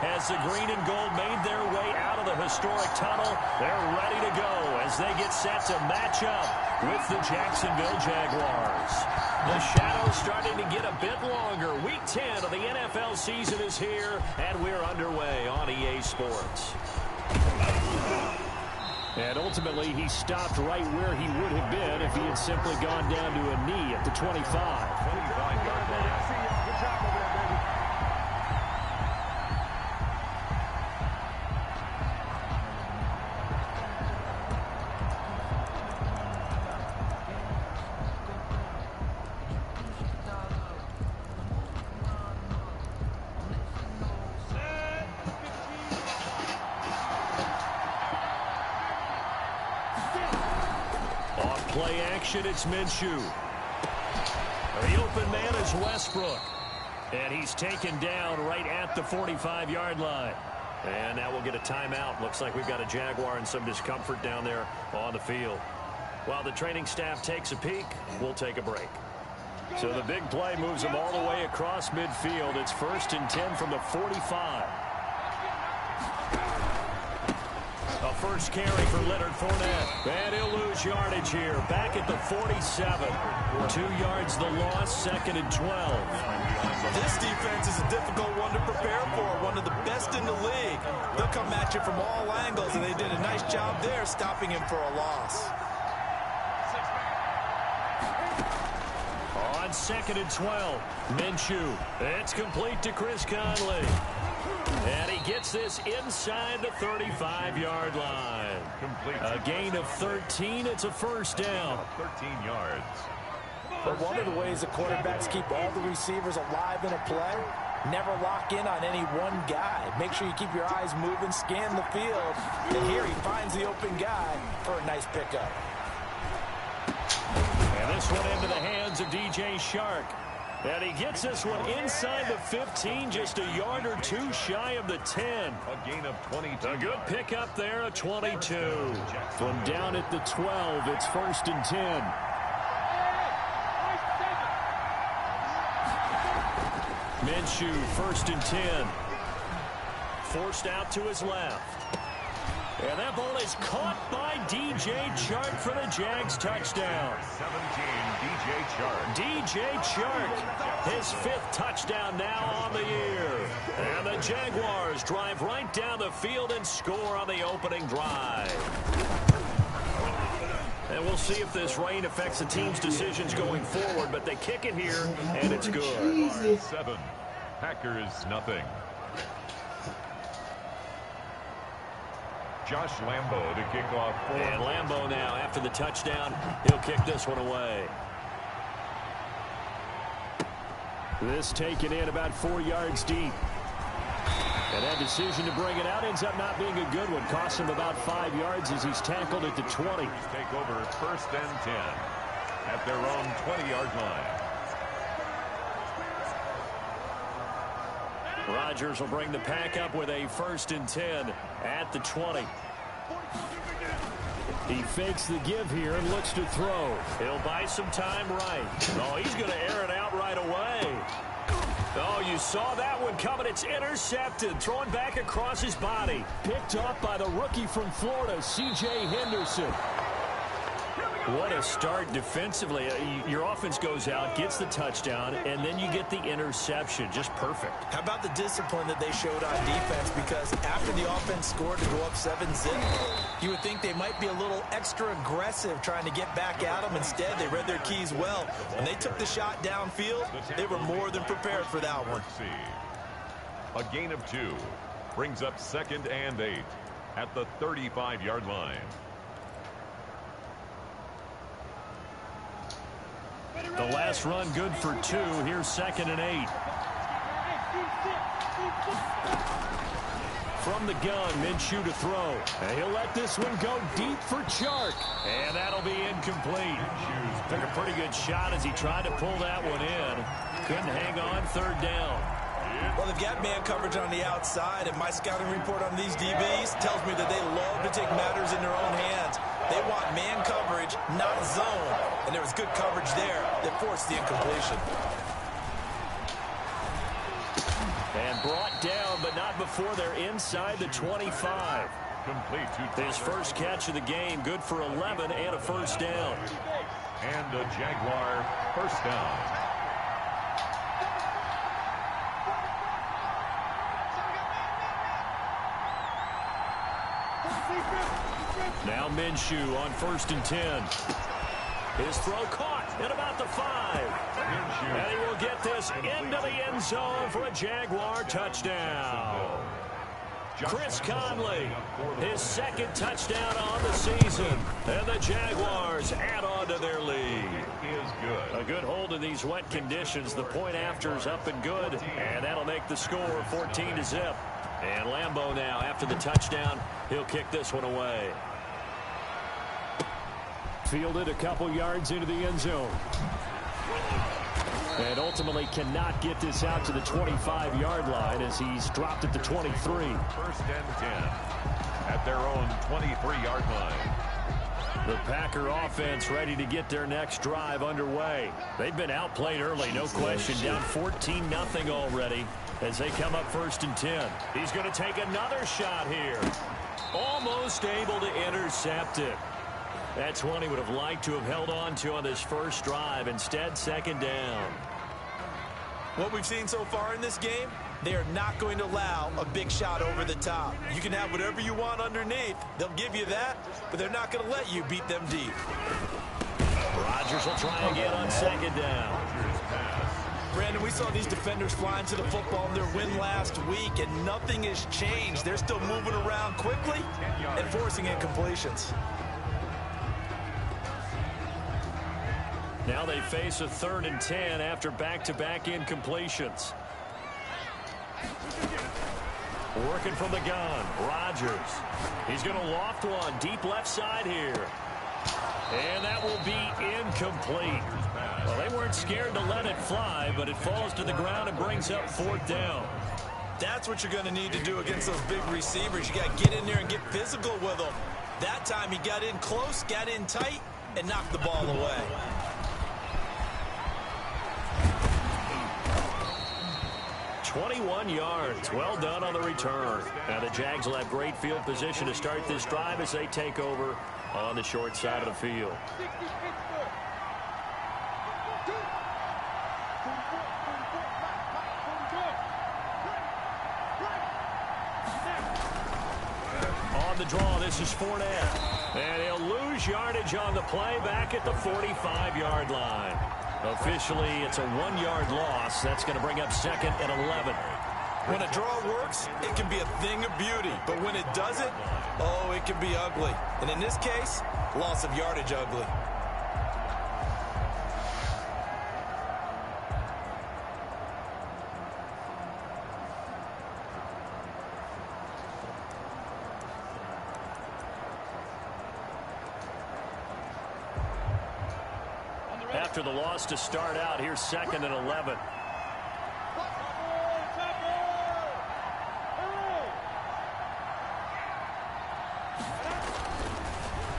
As the green and gold made their way out of the historic tunnel, they're ready to go as they get set to match up with the Jacksonville Jaguars. The shadow's starting to get a bit longer. Week 10 of the NFL season is here, and we're underway on EA Sports. And ultimately, he stopped right where he would have been if he had simply gone down to a knee at the 25. 25-yard line. Good job over there, baby. Play action, it's Minshew. The open man is Westbrook. And he's taken down right at the 45-yard line. And now we'll get a timeout. Looks like we've got a Jaguar and some discomfort down there on the field. While the training staff takes a peek, we'll take a break. So the big play moves them all the way across midfield. It's 1st and 10 from the 45. A first carry for Leonard Fournette. And he'll lose yardage here. Back at the 47. 2 yards the loss, 2nd and 12. This defense is a difficult one to prepare for. One of the best in the league. They'll come at you from all angles, and they did a nice job there stopping him for a loss. On 2nd and 12, Minshew. It's complete to Chris Conley. And he gets this inside the 35-yard line. A gain of 13. It's a first down. 13 yards. But one of the ways the quarterbacks keep all the receivers alive in a play, never lock in on any one guy. Make sure you keep your eyes moving, scan the field. And here he finds the open guy for a nice pickup. And this one into the hands of DJ Shark. And he gets this one inside the 15, just a yard or two shy of the 10. A gain of 22. A good pickup there, a 22. From down at the 12, it's 1st and 10. Minshew, 1st and 10. Forced out to his left. And that ball is caught by DJ Chark for the Jags touchdown. 17, DJ Chark. DJ Chark, his 5th touchdown now on the year. And the Jaguars drive right down the field and score on the opening drive. And we'll see if this rain affects the team's decisions going forward, but they kick it here, and it's good. 7, Packers nothing. Josh Lambo to kick off. And Lambo now, after the touchdown, he'll kick this one away. This taken in about 4 yards deep. And that decision to bring it out ends up not being a good one. Costs him about 5 yards as he's tackled at the 20. Take over 1st and 10 at their own 20-yard line. Rodgers will bring the pack up with a 1st and 10 at the 20. He fakes the give here and looks to throw. He'll buy some time right. Oh, he's going to air it out right away. Oh, you saw that one coming. It's intercepted. Throwing back across his body. Picked off by the rookie from Florida, C.J. Henderson. What a start defensively. Your offense goes out, gets the touchdown, and then you get the interception. Just perfect. How about the discipline that they showed on defense? Because after the offense scored to go up 7-zip, you would think they might be a little extra aggressive trying to get back at them. Instead, they read their keys well. When they took the shot downfield, they were more than prepared for that one. A gain of 2 brings up 2nd and 8 at the 35-yard line. The last run good for 2. Here's 2nd and 8. From the gun, Minshew to throw. And he'll let this one go deep for Chark. And that'll be incomplete. Took a pretty good shot as he tried to pull that one in. Couldn't hang on, 3rd down. Well, they've got man coverage on the outside, and my scouting report on these DBs tells me that they love to take matters in their own hands. They want man coverage, not zone. And there was good coverage there that forced the incompletion. And brought down, but not before they're inside the 25. Complete to his first catch of the game, good for 11 and a 1st down. And a Jaguar 1st down. Now Minshew on 1st and 10. His throw caught at about the 5. And he will get this into the end zone for a Jaguar touchdown. Chris Conley, his 2nd touchdown on the season. And the Jaguars add on to their lead. A good hold in these wet conditions. The point after's up and good. And that'll make the score 14-0. And Lambo now, after the touchdown, he'll kick this one away. Fielded a couple yards into the end zone. And ultimately cannot get this out to the 25-yard line as he's dropped at the 23. 1st and 10 at their own 23-yard line. The Packer offense ready to get their next drive underway. They've been outplayed early, no question. Down 14-0 already as they come up 1st and 10. He's going to take another shot here. Almost able to intercept it. That's one he would have liked to have held on to on this first drive. Instead, 2nd down. What we've seen so far in this game, they are not going to allow a big shot over the top. You can have whatever you want underneath. They'll give you that, but they're not going to let you beat them deep. Rodgers will try again on 2nd down. Brandon, we saw these defenders flying to the football in their win last week, and nothing has changed. They're still moving around quickly and forcing incompletions. Now they face a 3rd and 10 after back-to-back incompletions. Working from the gun, Rodgers. He's going to loft one deep left side here. And that will be incomplete. Well, they weren't scared to let it fly, but it falls to the ground and brings up 4th down. That's what you're going to need to do against those big receivers. You got to get in there and get physical with them. That time he got in close, got in tight, and knocked the ball away. "21 yards. Well done on the return. Now the Jags will have great field position to start this drive as they take over on the short side of the field. On the draw, this is Fournette. And he'll lose yardage on the play back at the 45-yard line. Officially, it's a 1-yard loss. That's going to bring up 2nd and 11. When a draw works, it can be a thing of beauty. But when it doesn't, oh, it can be ugly. And in this case, loss of yardage ugly. After the loss to start out, here's 2nd and 11.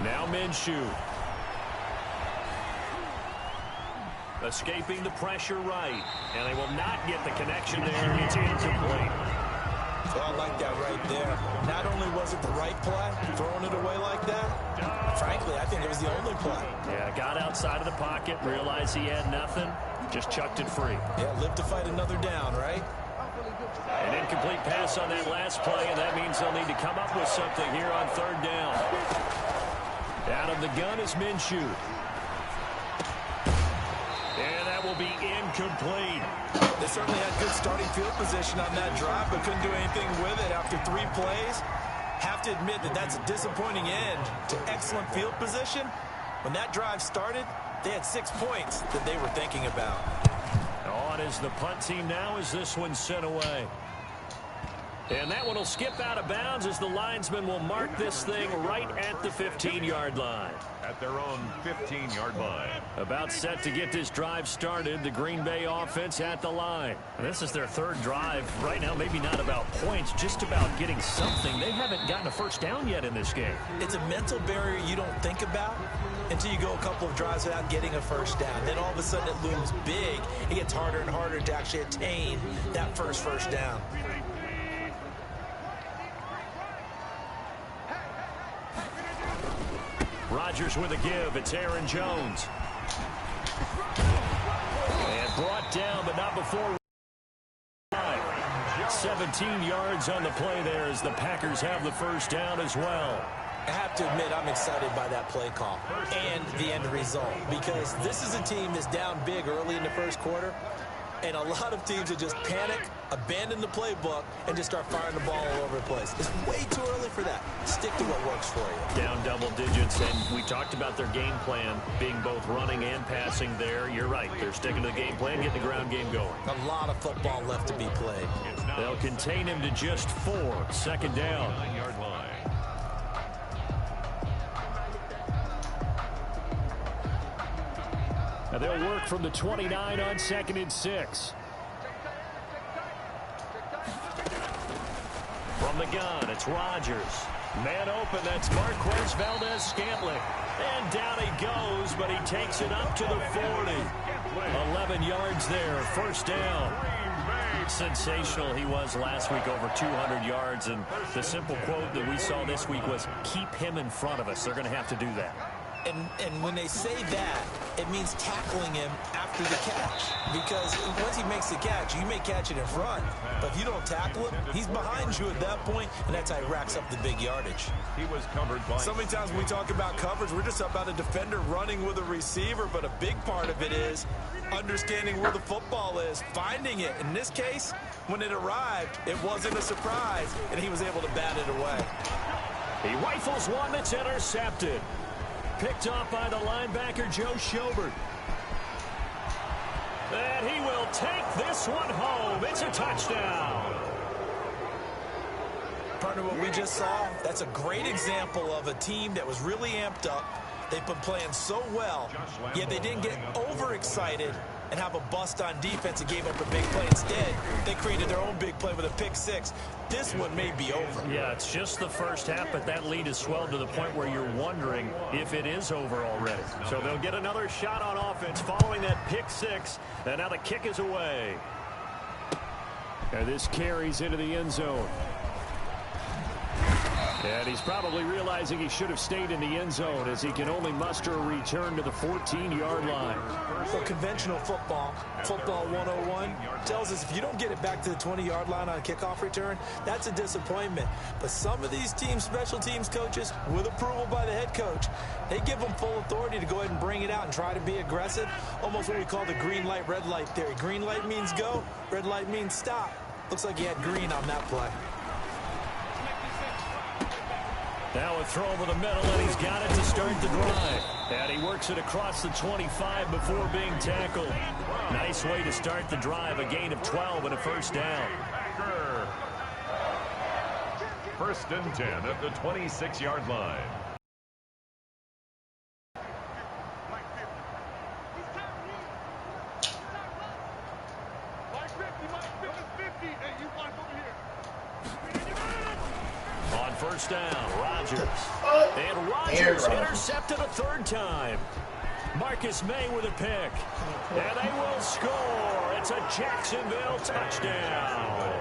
Now Minshew. Escaping the pressure right. And they will not get the connection there. It's incomplete. So I like that right there. Not only was it the right play, throwing it away like that, frankly, I think it was the only play. Yeah, got outside of the pocket, realized he had nothing, just chucked it free. Yeah, live to fight another down, right? An incomplete pass on that last play, and that means they'll need to come up with something here on 3rd down. Out of the gun is Minshew. And that will be incomplete. They certainly had good starting field position on that drive, but couldn't do anything with it after 3 plays. Have to admit that that's a disappointing end to excellent field position. When that drive started, they had 6 points that they were thinking about. On is the punt team now as this one's sent away. And that one will skip out of bounds as the linesman will mark this thing right at the 15-yard line. At their own 15-yard line. About set to get this drive started, the Green Bay offense at the line. And this is their 3rd drive. Right now, maybe not about points, just about getting something. They haven't gotten a first down yet in this game. It's a mental barrier you don't think about until you go a couple of drives without getting a first down. Then all of a sudden it looms big. It gets harder and harder to actually attain that first down. Rodgers with a give. It's Aaron Jones. And brought down, but not before. 17 yards on the play there as the Packers have the first down as well. I have to admit, I'm excited by that play call and the end result, because this is a team that's down big early in the first quarter, and a lot of teams that just panic, abandon the playbook, and just start firing the ball all over the place. It's way too early for that. Stick to what works for you. Down double digits, and we talked about their game plan being both running and passing there. You're right. They're sticking to the game plan, getting the ground game going. A lot of football left to be played. They'll contain him to just 4. 2nd down. 9-yard line. Now they'll work from the 29 on 2nd and 6. From the gun, it's Rodgers. Man open, that's Marquez Valdez-Scantling. And down he goes, but he takes it up to the 40. 11 yards there, first down. Sensational he was last week, over 200 yards. And the simple quote that we saw this week was, keep him in front of us. They're going to have to do that. And when they say that, it means tackling him after the catch. Because once he makes the catch, you may catch it in front. But if you don't tackle him, he's behind you at that point, and that's how he racks up the big yardage. He was covered by... So many times when we talk about coverage, we're just about a defender running with a receiver, but a big part of it is understanding where the football is, finding it. In this case, when it arrived, it wasn't a surprise, and he was able to bat it away. He rifles one that's intercepted. Picked off by the linebacker, Joe Schobert. And he will take this one home. It's a touchdown. Partner, what we just saw, that's a great example of a team that was really amped up, They've been playing so well, yet they didn't get overexcited and have a bust on defense and gave up a big play. Instead, they created their own big play with a pick six. This one may be over. Yeah, it's just the first half, but that lead has swelled to the point where you're wondering if it is over already. So they'll get another shot on offense following that pick six, and now the kick is away. And this carries into the end zone. And he's probably realizing he should have stayed in the end zone as he can only muster a return to the 14-yard line. So conventional football 101, tells us if you don't get it back to the 20-yard line on a kickoff return, that's a disappointment. But some of these teams, special teams coaches, with approval by the head coach, they give them full authority to go ahead and bring it out and try to be aggressive, almost what we call the green light, red light theory. Green light means go, red light means stop. Looks like he had green on that play. Now a throw over the middle, and he's got it to start the drive. And he works it across the 25 before being tackled. Nice way to start the drive, a gain of 12 and a first down. First and 10 at the 26-yard line. On first down, Rodgers. And Rodgers intercepted a third time. Marcus May with a pick. And they will score. It's a Jacksonville touchdown.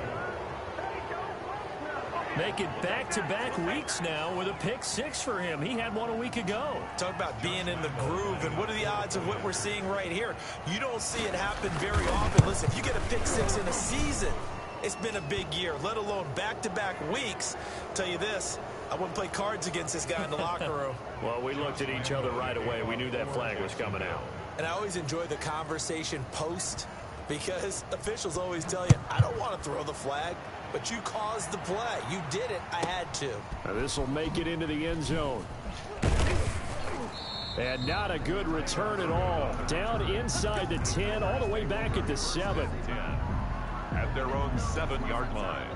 Make it back-to-back weeks now with a pick six for him. He had one a week ago. Talk about being in the groove, and what are the odds of what we're seeing right here? You don't see it happen very often. Listen, if you get a pick six in a season, it's been a big year, let alone back-to-back weeks. Tell you this, I wouldn't play cards against this guy in the locker room. Well, we looked at each other right away. We knew that flag was coming out. And I always enjoy the conversation post, because officials always tell you, I don't want to throw the flag, but you caused the play. You did it. I had to. Now this will make it into the end zone. And not a good return at all. Down inside the 10, all the way back at the 7. At their own 7-yard line.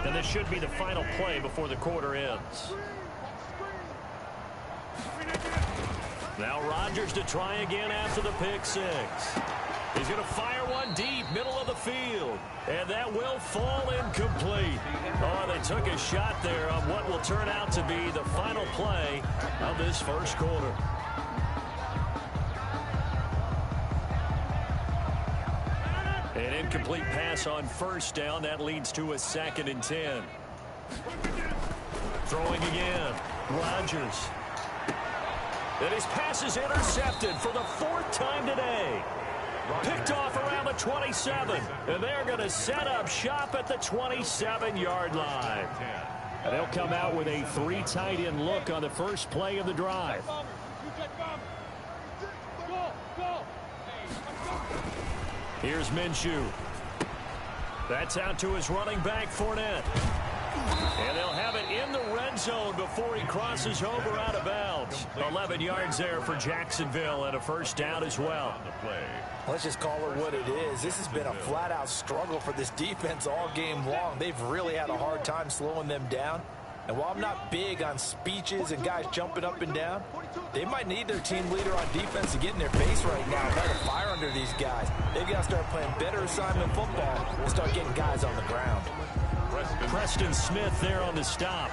And this should be the final play before the quarter ends. Now Rodgers to try again after the pick six. He's going to fire one deep, middle of the field. And that will fall incomplete. Oh, they took a shot there on what will turn out to be the final play of this first quarter. An incomplete pass on first down. That leads to a 2nd and 10. Throwing again. Rodgers. And his pass is intercepted for the 4th time today. Picked off around the 27. And they're going to set up shop at the 27-yard line. And they'll come out with a 3 tight end look on the first play of the drive. Here's Minshew. That's out to his running back, Fournette. And they'll have it in the red zone before he crosses over out of bounds. 11 yards there for Jacksonville and a first down as well. Let's just call it what it is. This has been a flat-out struggle for this defense all game long. They've really had a hard time slowing them down. And while I'm not big on speeches and guys jumping up and down, they might need their team leader on defense to get in their face right now and light a fire under these guys. They've got to start playing better assignment football and start getting guys on the ground. Preston Smith there on the stop.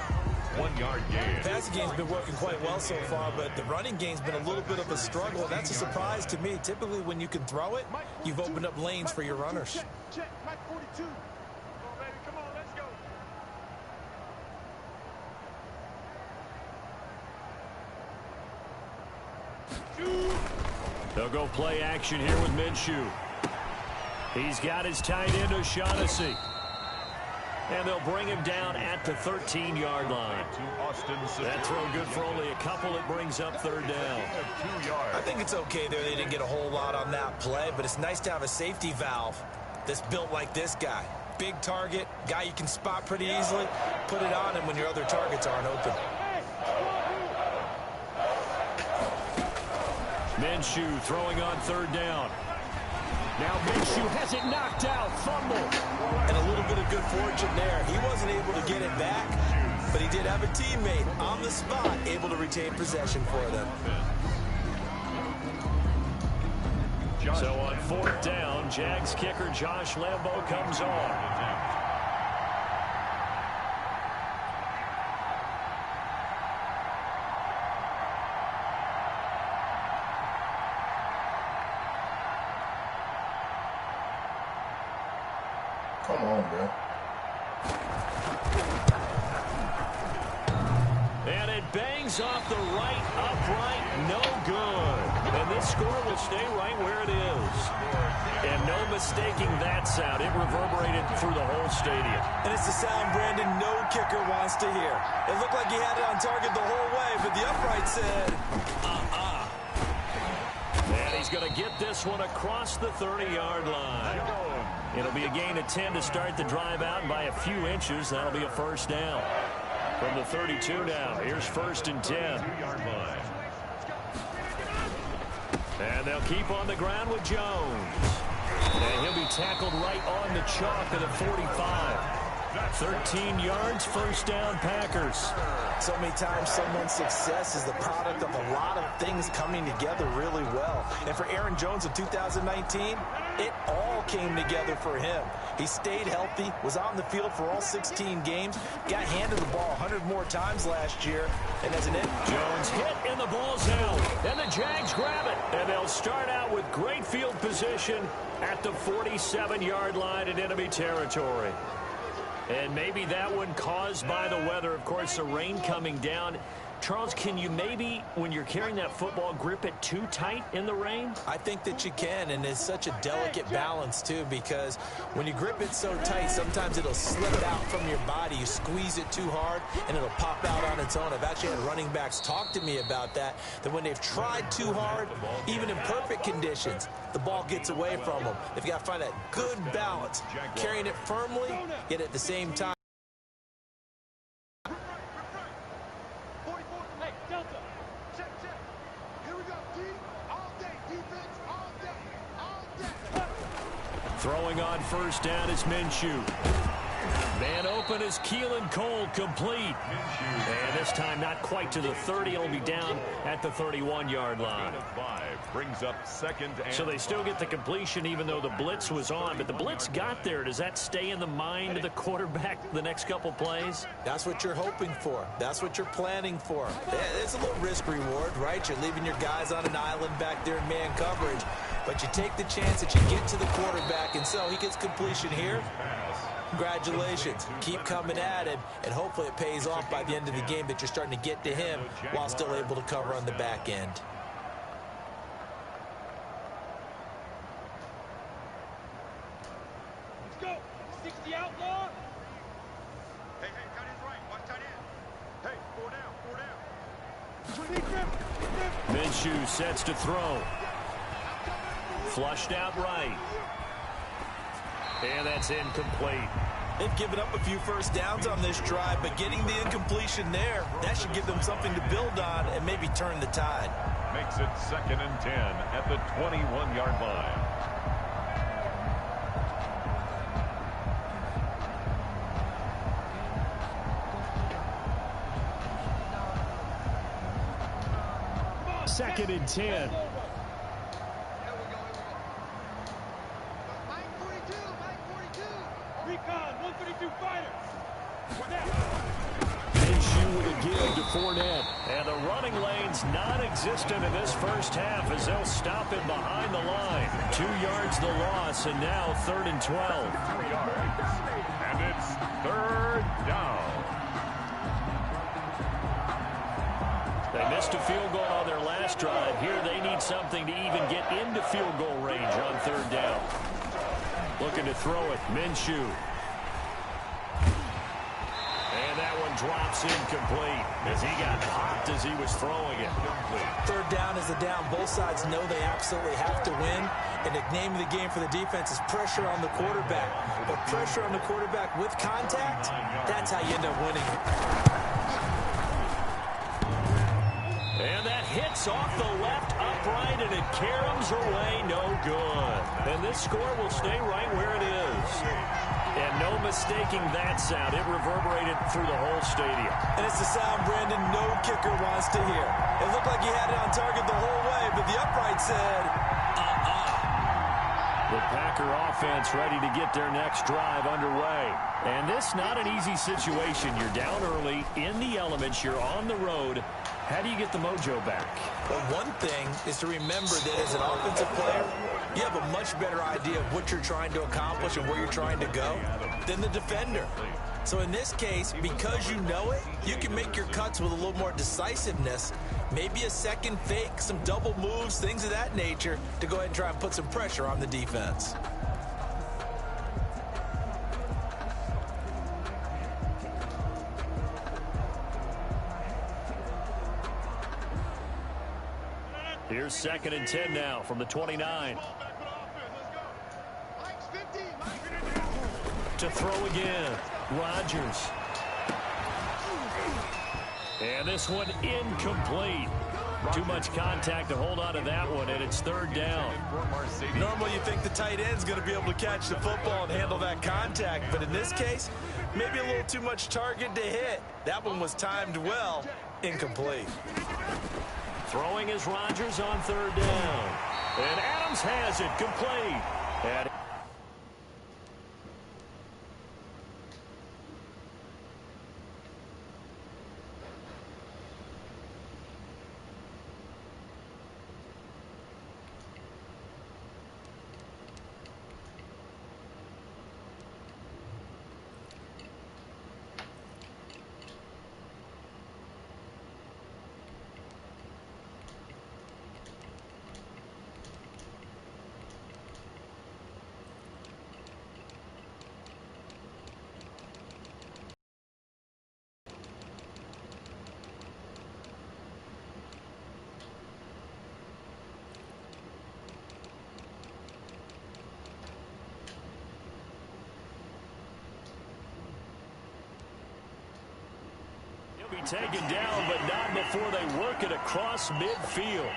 1-yard gain. The passing game's been working quite well so far, but the running game's been a little bit of a struggle, and that's a surprise to me. Typically, when you can throw it, you've opened up lanes for your runners. Check, Mike 42. Come on, baby, come on, let's go. They'll go play action here with Minshew. He's got his tight end, O'Shaughnessy. And they'll bring him down at the 13-yard line. That throw good for only a couple. It brings up 3rd down. I think it's okay there. They didn't get a whole lot on that play, but it's nice to have a safety valve that's built like this guy. Big target, guy you can spot pretty easily. Put it on him when your other targets aren't open. Minshew throwing on 3rd down. Now Minshew has it knocked out. Fumble. And a little bit of good fortune there. He wasn't able to get it back, but he did have a teammate on the spot able to retain possession for them. So on 4th down, Jags kicker Josh Lambo comes on. Come on, bro. And it bangs off the right upright. No good. And this score will stay right where it is. And no mistaking that sound. It reverberated through the whole stadium. And it's the sound, Brandon, no kicker wants to hear. It looked like he had it on target the whole way, but the upright said, And he's going to get this one across the 30-yard line. It'll be a gain of 10 to start the drive out, and by a few inches, that'll be a first down. From the 32 now, here's 1st and 10. And they'll keep on the ground with Jones. And he'll be tackled right on the chalk of the 45. 13 yards, first down, Packers. So many times someone's success is the product of a lot of things coming together really well. And for Aaron Jones in 2019, it all came together for him. He stayed healthy, was on the field for all 16 games, got handed the ball 100 more times last year, and as an end, Jones hit and the ball's out. And the Jags grab it. And they'll start out with great field position at the 47-yard line in enemy territory. And maybe that one caused by the weather. Of course, the rain coming down. Charles, can you maybe, when you're carrying that football, grip it too tight in the rain? I think that you can, and it's such a delicate balance, too, because when you grip it so tight, sometimes it'll slip out from your body. You squeeze it too hard, and it'll pop out on its own. I've actually had running backs talk to me about that when they've tried too hard, even in perfect conditions, the ball gets away from them. They've got to find that good balance, carrying it firmly, yet at the same time. Throwing on first down is Minshew. Man open is Keelan Cole, complete. And this time not quite to the 30. It'll be down at the 31-yard line. Brings up 2nd and So they still get the completion even though the blitz was on. But the blitz got there. Does that stay in the mind of the quarterback the next couple plays? That's what you're hoping for. That's what you're planning for. It's a little risk reward, right? You're leaving your guys on an island back there in man coverage. But you take the chance that you get to the quarterback, and so he gets completion here. Congratulations. Keep coming at him, and hopefully it pays off by the end of the game that you're starting to get to him while still able to cover on the back end. Let's go. 60 outlaw. Hey, tight end's right. Watch tight end. Hey, 4 down. Minshew sets to throw. Flushed out right. And that's incomplete. They've given up a few first downs on this drive, but getting the incompletion there, that should give them something to build on and maybe turn the tide. makes it 2nd and 10 at the 21-yard line. Second and 10. Minshew with a give to Fournette. And the running lane's non-existent in this first half as they'll stop him behind the line. 2 yards the loss, and now 3rd and 12. 3 yards. And it's 3rd down. They missed a field goal on their last drive. Here they need something to even get into field goal range on 3rd down. Looking to throw it, Minshew. And that one drops incomplete as he got popped as he was throwing it. 3rd down is the down. Both sides know they absolutely have to win. And the name of the game for the defense is pressure on the quarterback. But pressure on the quarterback with contact, that's how you end up winning it. And that hits off the left upright and it caroms away, no good. And this score will stay right where it is. And no mistaking that sound. It reverberated through the whole stadium. And it's the sound Brandon no kicker wants to hear. It looked like he had it on target the whole way, but the upright said, The Packer offense ready to get their next drive underway. And this not an easy situation. You're down early, in the elements, you're on the road. How do you get the mojo back? Well, one thing is to remember that as an offensive player, you have a much better idea of what you're trying to accomplish and where you're trying to go than the defender. So in this case, because you know it, you can make your cuts with a little more decisiveness, maybe a second fake, some double moves, things of that nature, to go ahead and try and put some pressure on the defense. Here's 2nd and 10 now from the 29. To throw again, Rodgers. And this one incomplete. Too much contact to hold on to that one, and it's 3rd down. Normally you think the tight end's going to be able to catch the football and handle that contact, but in this case, maybe a little too much target to hit. That one was timed well, incomplete. Throwing is Rodgers on 3rd down. And Adams has it complete. And be taken down, but not before they work it across midfield.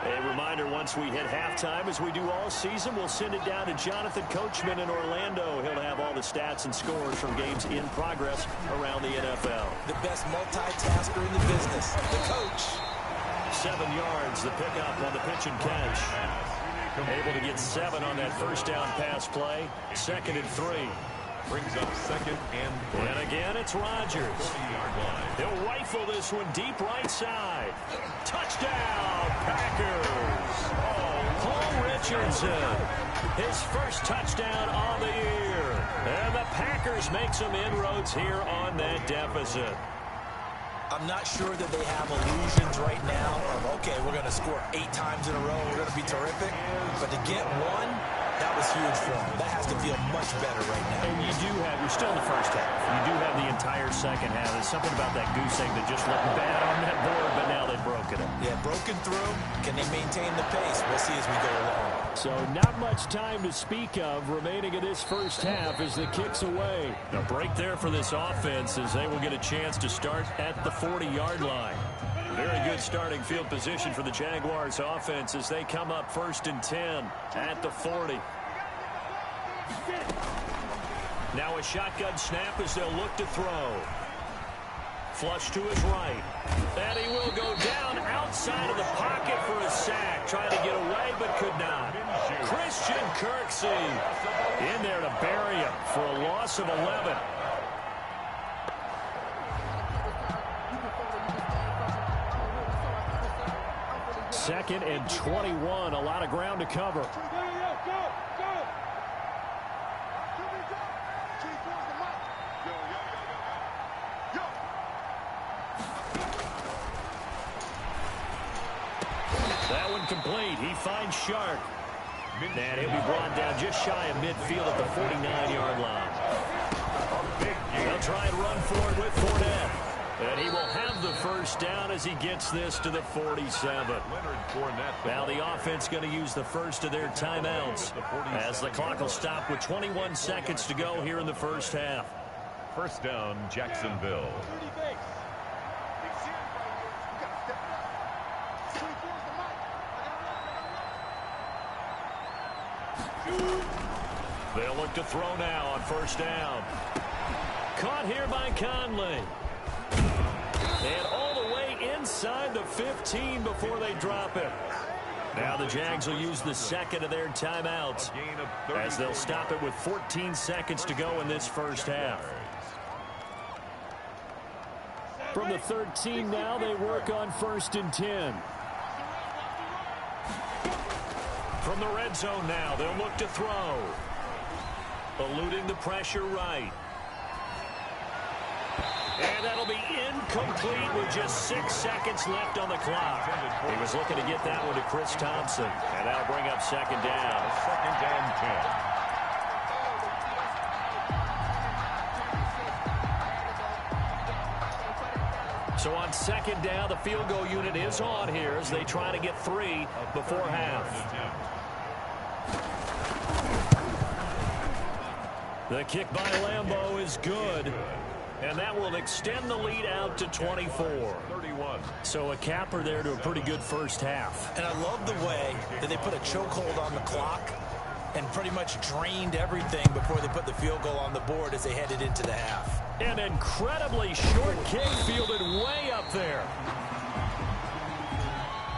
A reminder, once we hit halftime, as we do all season, we'll send it down to Jonathan Coachman in Orlando. He'll have all the stats and scores from games in progress around the NFL. The best multitasker in the business, the coach. 7 yards, the pickup on the pitch and catch. Able to get 7 on that first down pass play. 2nd and 3. Brings up 2nd and 3. And again, it's Rodgers. He'll rifle this one deep right side. Touchdown, Packers. Paul Richardson, his first touchdown on the year. And the Packers make some inroads here on that deficit. I'm not sure that they have illusions right now of, okay, we're going to score 8 times in a row, we're going to be terrific. But to get one, that was huge for them. That has to feel much better right now. And you're still in the first half. You do have the entire second half. There's something about that goose egg that just looked bad on that board, but now they've broken it. Yeah, broken through. Can they maintain the pace? We'll see as we go along. So not much time to speak of remaining in this first half as the kick's away. A break there for this offense as they will get a chance to start at the 40-yard line. Very good starting field position for the Jaguars offense as they come up 1st and 10 at the 40. Now a shotgun snap as they'll look to throw. Flush to his right. And he will go down outside of the pocket for a sack. Trying to get away, but could not. Christian Kirksey in there to bury him for a loss of 11. Second and 21. A lot of ground to cover. That one complete. He finds Shark. And he'll be brought down just shy of midfield at the 49-yard line. They'll try and run for it with Fournette. And he will have the first down as he gets this to the 47. Now the offense going to use the first of their timeouts as the clock will stop with 21 seconds to go here in the first half. First down, Jacksonville. They'll look to throw now on first down. Caught here by Conley. And all the way inside the 15 before they drop it. Now the Jags will use the second of their timeouts as they'll stop it with 14 seconds to go in this first half. From the 13 now, they work on 1st and 10. From the red zone now, they'll look to throw. Eluding the pressure right. And that'll be incomplete with just 6 seconds left on the clock. He was looking to get that one to Chris Thompson. And that'll bring up second down. Second and 10. So on second down, the field goal unit is on here as they try to get 3 before half. The kick by Lambeau is good. And that will extend the lead out to 24. So a capper there to a pretty good first half. And I love the way that they put a chokehold on the clock and pretty much drained everything before they put the field goal on the board as they headed into the half. An incredibly short kick fielded way up there.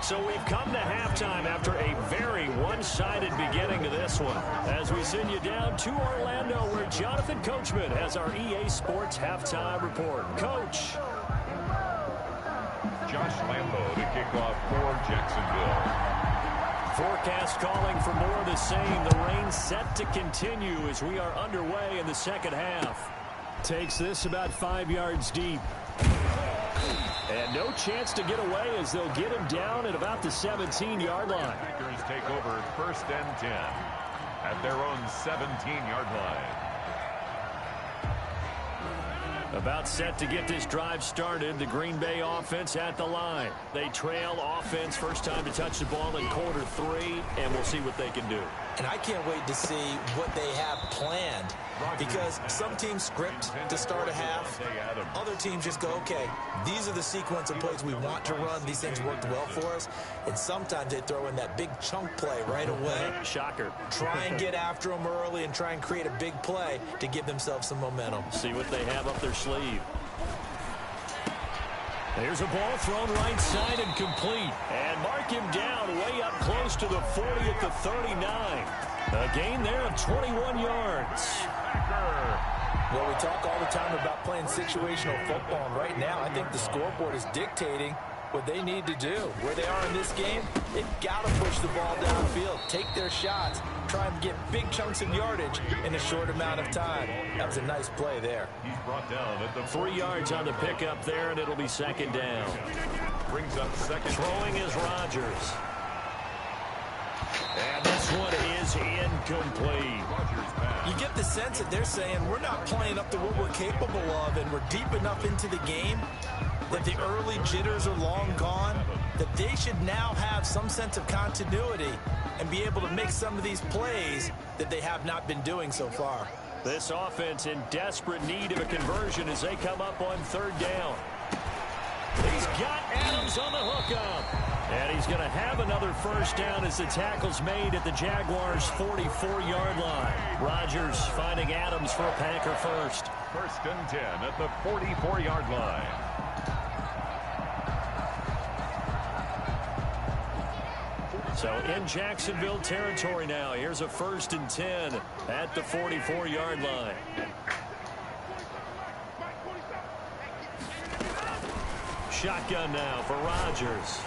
So we've come to halftime after a very one-sided beginning to this one. As we send you down to Orlando where Jonathan Coachman has our EA Sports Halftime Report. Coach. Josh Lambeau to kick off for Jacksonville. Forecast calling for more of the same. The rain set to continue as we are underway in the second half. Takes this about 5 yards deep. And no chance to get away as they'll get him down at about the 17-yard line. Packers take over 1st and 10 at their own 17-yard line. About set to get this drive started. The Green Bay offense at the line. They trail offense first time to touch the ball in quarter 3, and we'll see what they can do. And I can't wait to see what they have planned because some teams script to start a half. Other teams just go, okay, these are the sequence of plays we want to run. These things worked well for us. And sometimes they throw in that big chunk play right away. Shocker. Try and get after them early and try and create a big play to give themselves some momentum. See what they have up their sleeve. There's a ball thrown right side and complete. And mark him down way up close to the 40 at the 39. A gain there of 21 yards. Well, we talk all the time about playing situational football, and right now I think the scoreboard is dictating what they need to do. Where they are in this game, they've got to push the ball downfield, take their shots, try and get big chunks of yardage in a short amount of time. That was a nice play there. He's brought down at the 3 yards on the pickup there, and it'll be second down. Brings up second. Throwing is Rodgers. And this one is incomplete. You get the sense that they're saying we're not playing up to what we're capable of, and we're deep enough into the game that the early jitters are long gone, that they should now have some sense of continuity and be able to make some of these plays that they have not been doing so far. This offense in desperate need of a conversion as they come up on third down. He's got Adams on the hookup. And he's going to have another first down as the tackle's made at the Jaguars' 44-yard line. Rodgers finding Adams for a Packer first. 1st and 10 at the 44-yard line. So in Jacksonville territory now. Here's a 1st and 10 at the 44-yard line. Shotgun now for Rodgers.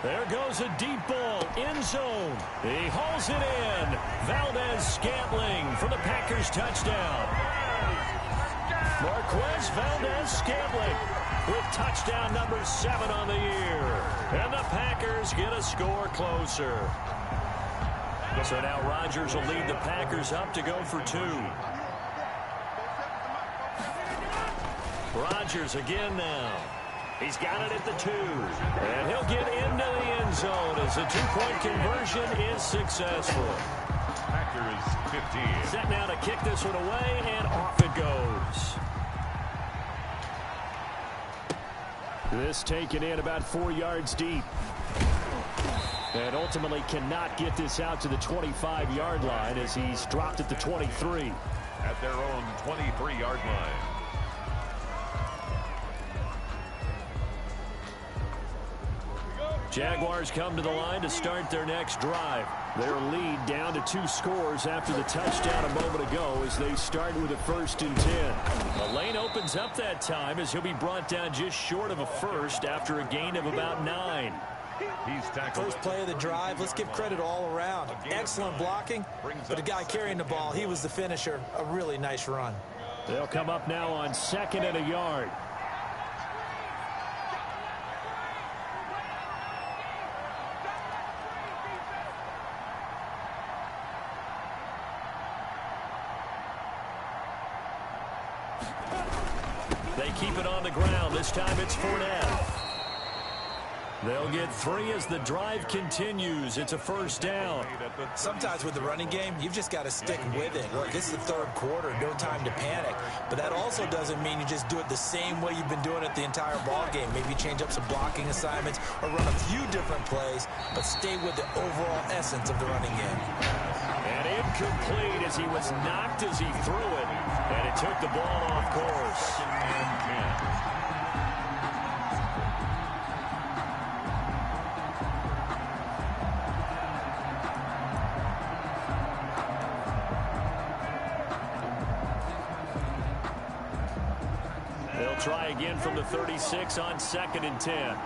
There goes a deep ball, end zone. He hauls it in. Valdez-Scantling for the Packers touchdown. Marquez Valdez-Scantling with touchdown number 7 on the year. And the Packers get a score closer. So now Rodgers will lead the Packers up to go for 2. Rodgers again now. He's got it at the 2. And he'll get into the end zone as the 2-point conversion is successful. Packers 15. Set now to kick this one away, and off it goes. This taken in about 4 yards deep. And ultimately cannot get this out to the 25-yard line as he's dropped at the 23. At their own 23-yard line. Jaguars come to the line to start their next drive. Their lead down to 2 scores after the touchdown a moment ago as they start with a 1st and 10. The lane opens up that time as he'll be brought down just short of a first after a gain of about 9. He's tackled. First play of the drive. Let's give credit all around. Excellent blocking, but the guy carrying the ball, he was the finisher. A really nice run. They'll come up now on 2nd and a yard. They keep it on the ground. This time it's Fournette. They'll get 3 as the drive continues. It's a 1st down. Sometimes with the running game, you've just got to stick with it. Look, it's the 3rd quarter, no time to panic. But that also doesn't mean you just do it the same way you've been doing it the entire ball game. Maybe change up some blocking assignments or run a few different plays, but stay with the overall essence of the running game. And incomplete as he was knocked as he threw it. And it took the ball off course. They'll try again from the 36 on 2nd and 10.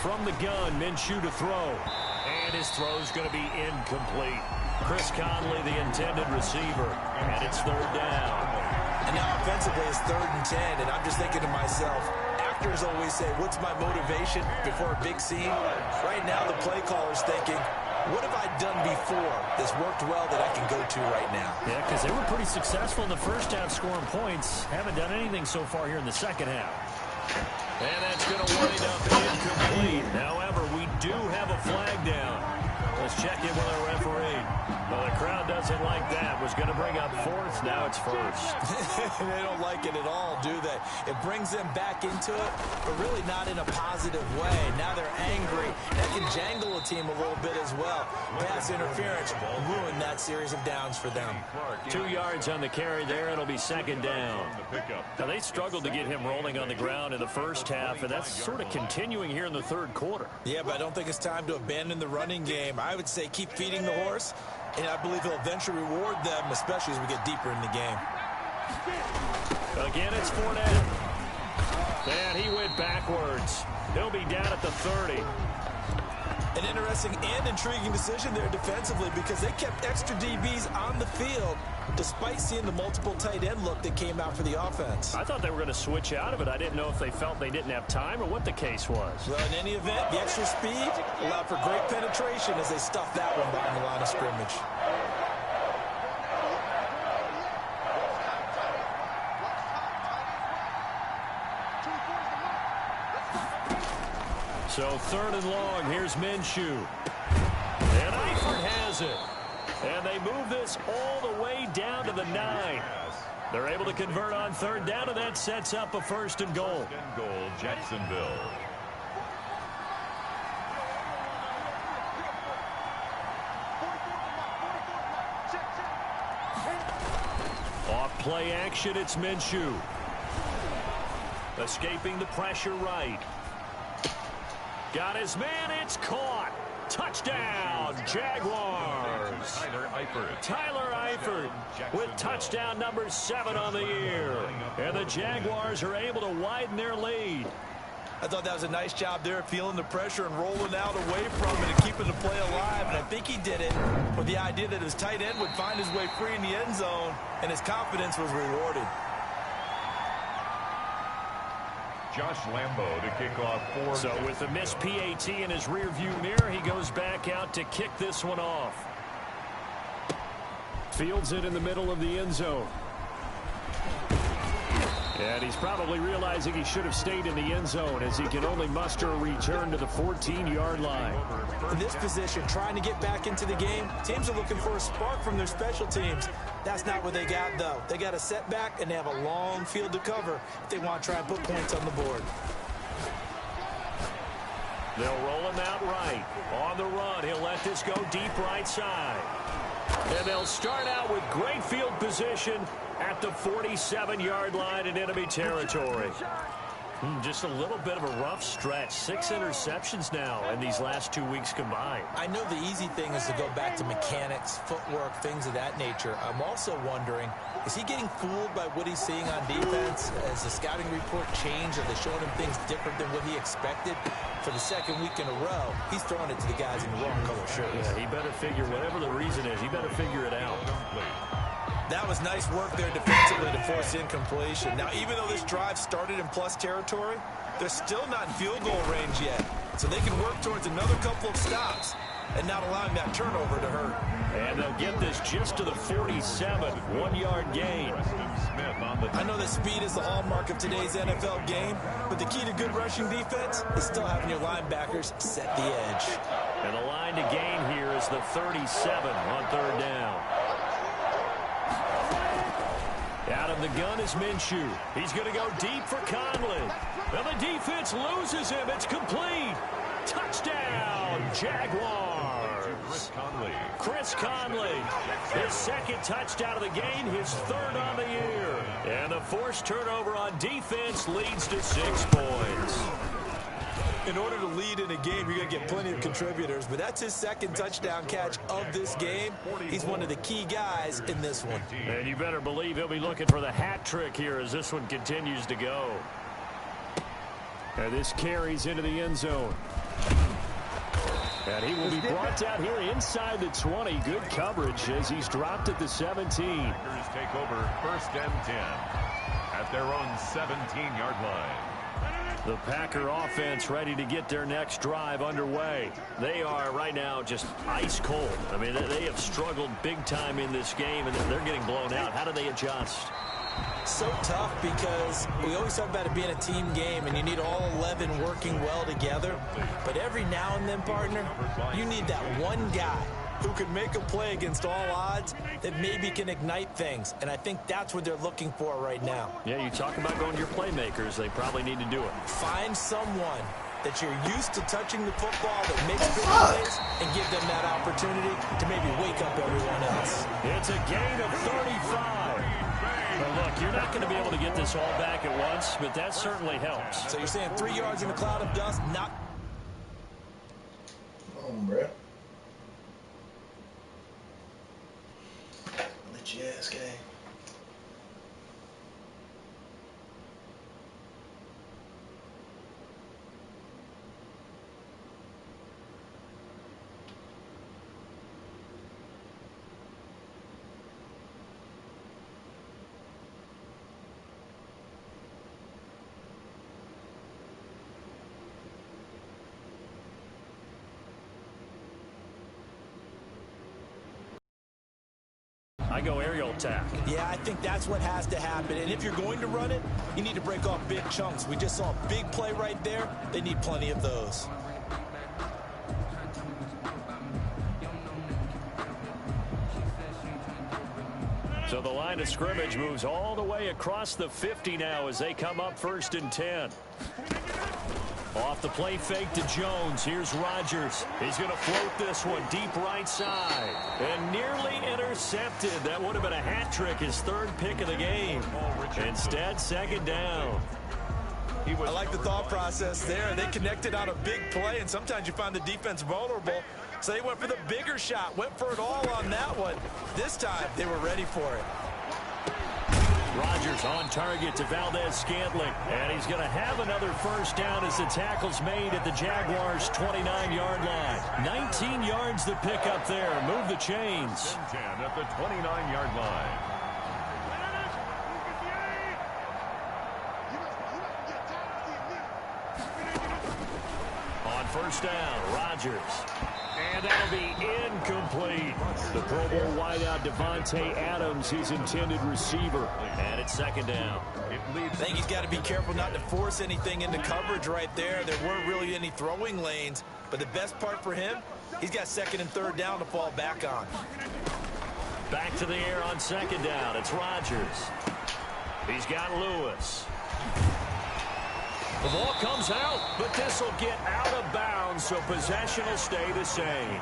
From the gun, Minshew to throw. And his throw's going to be incomplete. Chris Conley, the intended receiver. And it's 3rd down. And now offensively it's 3rd and 10, and I'm just thinking to myself, actors always say, what's my motivation before a big scene? Right now the play caller's thinking, what have I done before that's worked well that I can go to right now? Yeah, because they were pretty successful in the first half scoring points. Haven't done anything so far here in the second half. And that's going to wind up incomplete. However, we do have a flag down. Let's check in with our referee. Well, the crowd doesn't like that. Was going to bring up 4th. Now it's 1st. They don't like it at all, do they? It brings them back into it, but really not in a positive way. Now they're angry. That can jangle a team a little bit as well. Pass interference ruined that series of downs for them. 2 yards on the carry there. It'll be 2nd down. Now, they struggled to get him rolling on the ground in the first half, and that's sort of continuing here in the 3rd quarter. Yeah, but I don't think it's time to abandon the running game. I would say keep feeding the horse, and I believe he'll eventually reward them, especially as we get deeper in the game. Again, it's Fournette. And he went backwards. He'll be down at the 30. An interesting and intriguing decision there defensively because they kept extra DBs on the field despite seeing the multiple tight end look that came out for the offense. I thought they were going to switch out of it. I didn't know if they felt they didn't have time or what the case was. Well, in any event, the extra speed allowed for great penetration as they stuffed that one behind the line of scrimmage. So 3rd and long, here's Minshew. And Eifert has it. And they move this all the way down to the 9. They're able to convert on 3rd down, and that sets up a 1st and goal. 1st and goal, Jacksonville. Off play action, it's Minshew. Escaping the pressure right. Got his man, it's caught. Touchdown, Jaguars. Tyler Eifert with touchdown number 7 on the year. And the Jaguars are able to widen their lead. I thought that was a nice job there, feeling the pressure and rolling out away from it and keeping the play alive. And I think he did it with the idea that his tight end would find his way free in the end zone, and his confidence was rewarded. Josh Lambo to kick off 4. So with the missed PAT in his rearview mirror, he goes back out to kick this one off. Fields it in the middle of the end zone. And he's probably realizing he should have stayed in the end zone as he can only muster a return to the 14-yard line. In this position, trying to get back into the game, teams are looking for a spark from their special teams. That's not what they got, though. They got a setback, and they have a long field to cover if they want to try and put points on the board. They'll roll him out right. On the run, he'll let this go deep right side. And they'll start out with great field position at the 47-yard line in enemy territory. Just a little bit of a rough stretch. 6 interceptions now in these last 2 weeks combined. I know the easy thing is to go back to mechanics, footwork, things of that nature. I'm also wondering, is he getting fooled by what he's seeing on defense? Has the scouting report changed? Are they showing him things different than what he expected? For the second week in a row, he's throwing it to the guys in the wrong color shirts. Yeah, he better figure, whatever the reason is, he better figure it out. That was nice work there defensively to force incompletion. Now, even though this drive started in plus territory, they're still not in field goal range yet. So they can work towards another couple of stops and not allowing that turnover to hurt. And they'll get this just to the 47, 1-yard gain. I know that speed is the hallmark of today's NFL game, but the key to good rushing defense is still having your linebackers set the edge. And the line to gain here is the 37 on third down. Out of the gun is Minshew. He's going to go deep for Conley. Well, the defense loses him. It's complete. Touchdown, Jaguars. Chris Conley. His second touchdown of the game, his third on the year. And the forced turnover on defense leads to 6 points. In order to lead in a game, you're going to get plenty of contributors, but that's his second touchdown catch of this game. He's one of the key guys in this one. And you better believe he'll be looking for the hat trick here as this one continues to go. And this carries into the end zone. And he will be brought down here inside the 20. Good coverage as he's dropped at the 17. Packers take over 1st and 10 at their own 17-yard line. The Packer offense ready to get their next drive underway. They are right now just ice cold. I mean, they have struggled big time in this game, and they're getting blown out. How do they adjust? So tough because we always talk about it being a team game, and you need all 11 working well together. But every now and then, partner, you need that one guy who can make a play against all odds that maybe can ignite things. And I think that's what they're looking for right now. Yeah, you talk about going to your playmakers. They probably need to do it. Find someone that you're used to touching the football that makes big plays and give them that opportunity to maybe wake up everyone else. It's a gain of 35. But look, you're not going to be able to get this all back at once, but that certainly helps. So you're saying 3 yards in a cloud of dust, not... Come on, bro. Let your ass game. I go aerial attack. Yeah, I think that's what has to happen. And if you're going to run it, you need to break off big chunks. We just saw a big play right there. They need plenty of those. So the line of scrimmage moves all the way across the 50 now as they come up 1st and 10. Off the play fake to Jones. Here's Rodgers. He's going to float this one deep right side. And nearly intercepted. That would have been a hat trick, his 3rd pick of the game. Instead, 2nd down. I like the thought process there. They connected on a big play, and sometimes you find the defense vulnerable. So they went for the bigger shot, went for it all on that one. This time, they were ready for it. Rodgers on target to Valdez-Scantling. And he's going to have another 1st down as the tackle's made at the Jaguars' 29-yard line. 19 yards to pick up there. Move the chains. 10 at the 29-yard line. On 1st down, Rodgers. And that'll be incomplete. The Pro Bowl wideout Devontae Adams, his intended receiver. And it's 2nd down. I think he's got to be careful not to force anything into coverage right there. There weren't really any throwing lanes. But the best part for him, he's got 2nd and 3rd down to fall back on. Back to the air on 2nd down. It's Rodgers. He's got Lewis. The ball comes out, but this will get out of bounds, so possession will stay the same.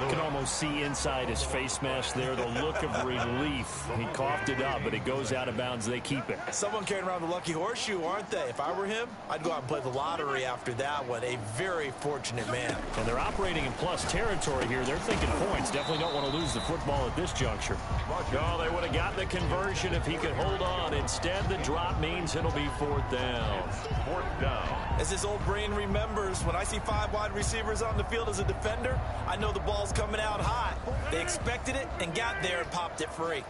You can almost see inside his face mask there the look of relief. He coughed it up, but it goes out of bounds. They keep it. Someone carrying around the lucky horseshoe, aren't they? If I were him, I'd go out and play the lottery after that one. A very fortunate man. And they're operating in plus territory here. They're thinking points. Definitely don't want to lose the football at this juncture. Oh, they would have gotten the conversion if he could hold on. Instead, the drop means it'll be fourth down. Fourth down. As his old brain remembers, when I see 5 wide receivers on the field as a defender, I know the ball's coming out hot. They expected it and got there and popped it free.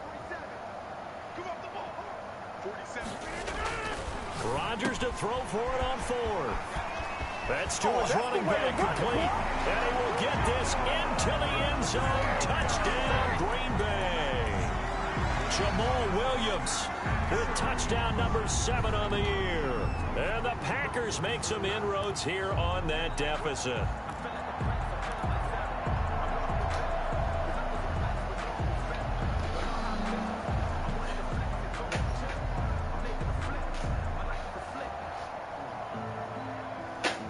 Rodgers to throw for it on fourth. That's to his running back, complete. And he will get this into the end zone. Touchdown, Green Bay. Jamal Williams with touchdown number 7 on the year. And the Packers make some inroads here on that deficit.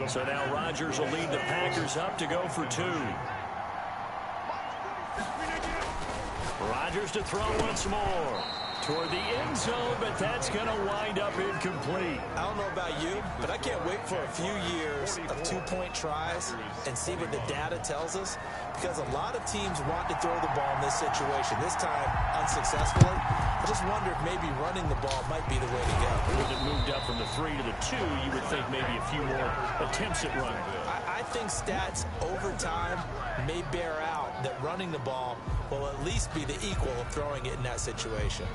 So now Rodgers will lead the Packers up to go for 2. Rodgers to throw once more. Toward the end zone, but that's going to wind up incomplete. I don't know about you, but I can't wait for a few years of 2-point tries and see what the data tells us, because a lot of teams want to throw the ball in this situation, this time unsuccessfully. I just wonder if maybe running the ball might be the way to go. With it moved up from the 3 to the 2, you would think maybe a few more attempts at running. I think stats over time may bear out that running the ball will at least be the equal of throwing it in that situation.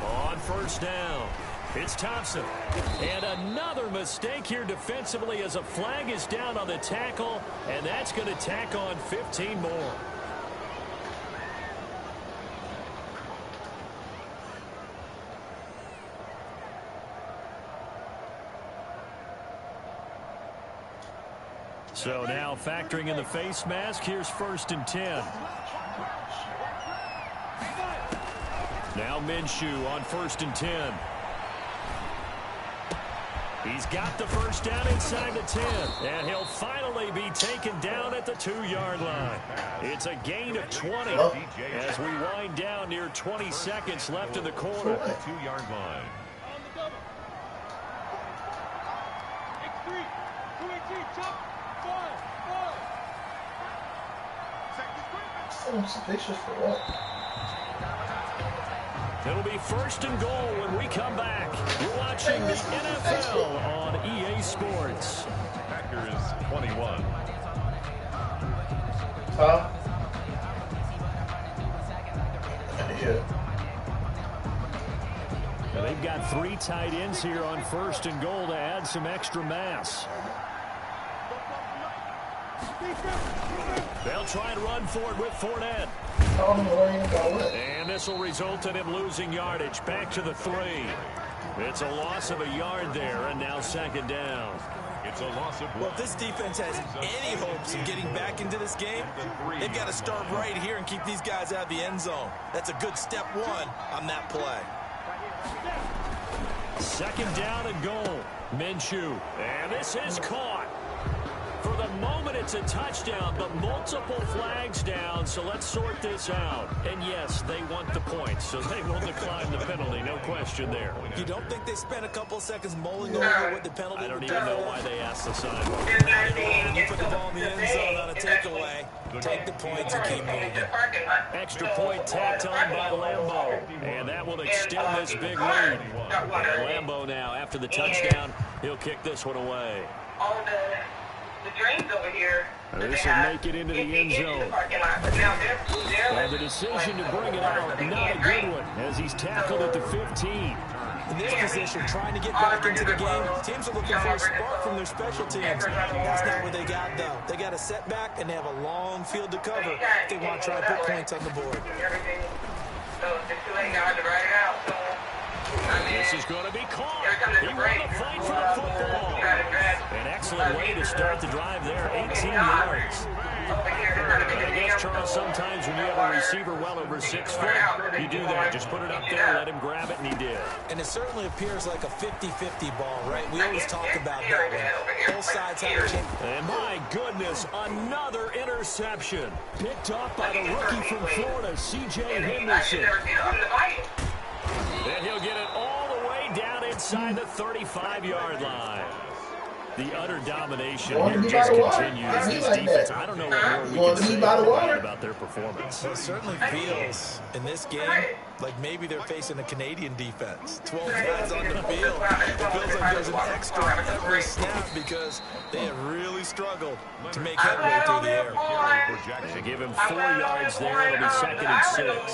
On first down, it's Thompson. And another mistake here defensively as a flag is down on the tackle, and that's going to tack on 15 more. So now factoring in the face mask, here's 1st and 10. Now Minshew on 1st and 10. He's got the first down inside the 10. And he'll finally be taken down at the 2-yard line. It's a gain of 20 as we wind down near 20 seconds left in the quarter. 2-yard line. Suspicious for what? It'll be 1st and goal when we come back. You're watching the NFL on EA Sports. Packers 21. Huh? Yeah. Now they've got 3 tight ends here on 1st and goal to add some extra mass. They'll try and run for it with Fournette. And this will result in him losing yardage. Back to the 3. It's a loss of a yard there, and now 2nd down. It's a loss of 1. Well, if this defense has any hopes of getting back into this game, they've got to start right here and keep these guys out of the end zone. That's a good step 1 on that play. 2nd down and goal. Minshew. And this is caught. For the moment, it's a touchdown, but multiple flags down, so let's sort this out. And yes, they want the points, so they will decline the penalty, no question there. You don't think they spent a couple seconds mulling over what the penalty I don't would even be? know why they asked the sideline. You put the ball in the end zone on a takeaway, take the points and keep moving. Extra point tacked on by Lambeau, and that will extend this big lead. And Lambeau now, after the touchdown, he'll kick this one away. The drains over here. This will make it into the end zone. And the decision to bring it out, not a good one, as he's tackled at the 15. In this position, trying to get back into the game, teams are looking for a spark from their special teams. That's not what they got, though. They got a setback, and they have a long field to cover if they want to try and put points on the board. So it's too late now to write it out. So going to be caught. He won the fight for the football. An excellent way to start the drive there, 18 yards. I guess, Charles, sometimes when you have a receiver well over 6 foot, you do that. Just put it up there, let him grab it, and he did. And it certainly appears like a 50-50 ball, right? We always talk about that one. Both sides have a chance. And my goodness, another interception. Picked off by the rookie from Florida, C.J. Henderson. And he'll get it all the way down inside the 35-yard line. The utter domination here just continues. This defense, I don't know what more we can say about their performance. It certainly feels in this game like maybe they're facing a Canadian defense. 12 guys on the field. It feels like there's an extra every snap because they have really struggled to make headway through the air. They give him 4 yards there. It'll be 2nd and 6.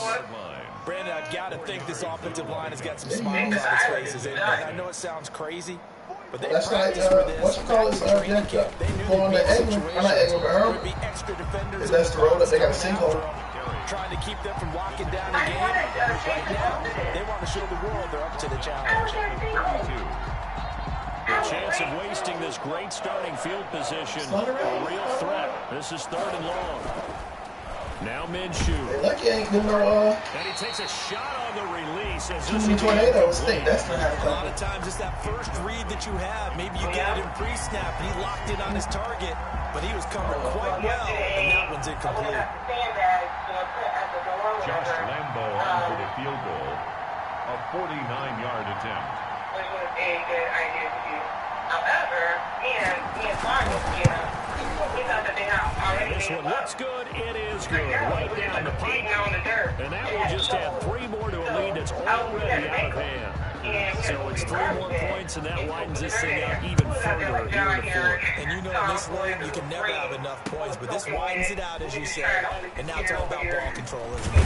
Brandon, I've got to think this offensive line has got some smiles on its faces. And I know it sounds crazy, but they practiced for this. What you call this? Go on the England. I'm not England, but Herb. If that's the road that they got a sinkhole. Trying to keep them from locking down the game. Right now, they want to show the world they're up to the challenge. The chance of wasting this great starting field position, a real threat. This is 3rd and long. Now Minshew. Lucky ain't doing no, and he takes a shot on the release. As too many tornadoes. That's not a lot of times it's that first read that you have. Maybe you get it in pre-snap. He locked in on his target, but he was covered quite well, and that one's incomplete. Josh Lambo on for the field goal. A 49-yard attempt. Which was a good idea to do. However, he and Martin, we thought that they have already. This one looks good. It is good. Right down the pipe. And that will just add 3 more to a lead that's already out of hand. So it's 3 more points, and that widens this thing out even further here in the 4th. And you know in this league, you can never have enough points, but this widens it out, as you said. And now it's all about ball control, isn't it?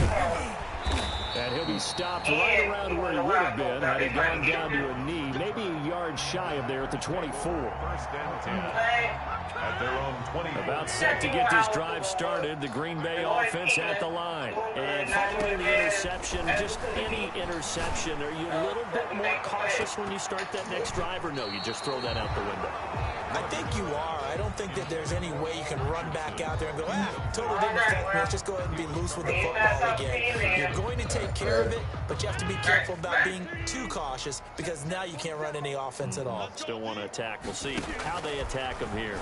And he'll be stopped right around where he would have been had he gone down to a knee, maybe a yard shy of there at the 24. 1st and 10 at their own 20. About set to get this drive started, the Green Bay offense at the line. And following the interception, just any interception, are you a little bit more cautious when you start that next drive, or no, you just throw that out the window? I think you are. I don't think that there's any way you can run back out there and go, totally didn't affect me. Let's just go ahead and be loose with the football again. You're going to take care of it, but you have to be careful about being too cautious because now you can't run any offense at all. Still want to attack. We'll see how they attack him here.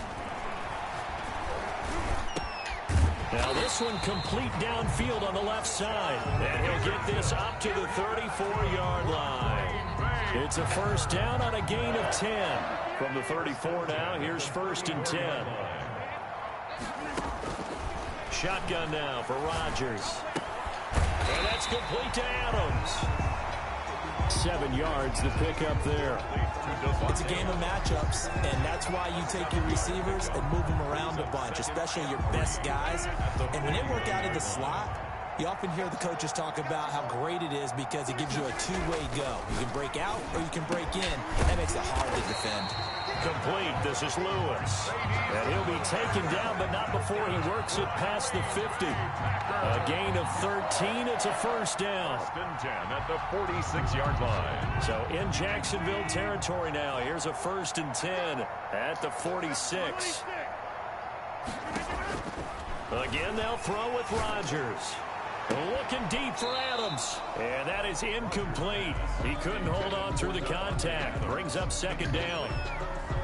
Now this one complete downfield on the left side. And he'll get this up to the 34-yard line. It's a 1st down on a gain of 10. From the 34 now, here's 1st and 10. Shotgun now for Rodgers. And that's complete to Adams. 7 yards to pick up there. It's a game of matchups, and that's why you take your receivers and move them around a bunch, especially your best guys. And when they work out of the slot, you often hear the coaches talk about how great it is because it gives you a 2-way go. You can break out or you can break in. That makes it hard to defend. Complete. This is Lewis. And he'll be taken down, but not before he works it past the 50. A gain of 13. It's a 1st down. 1st and 10 at the 46-yard line. So in Jacksonville territory now. Here's a 1st and 10 at the 46. Again, they'll throw with Rodgers. Looking deep for Adams. And that is incomplete. He couldn't hold on through the contact. Brings up 2nd down.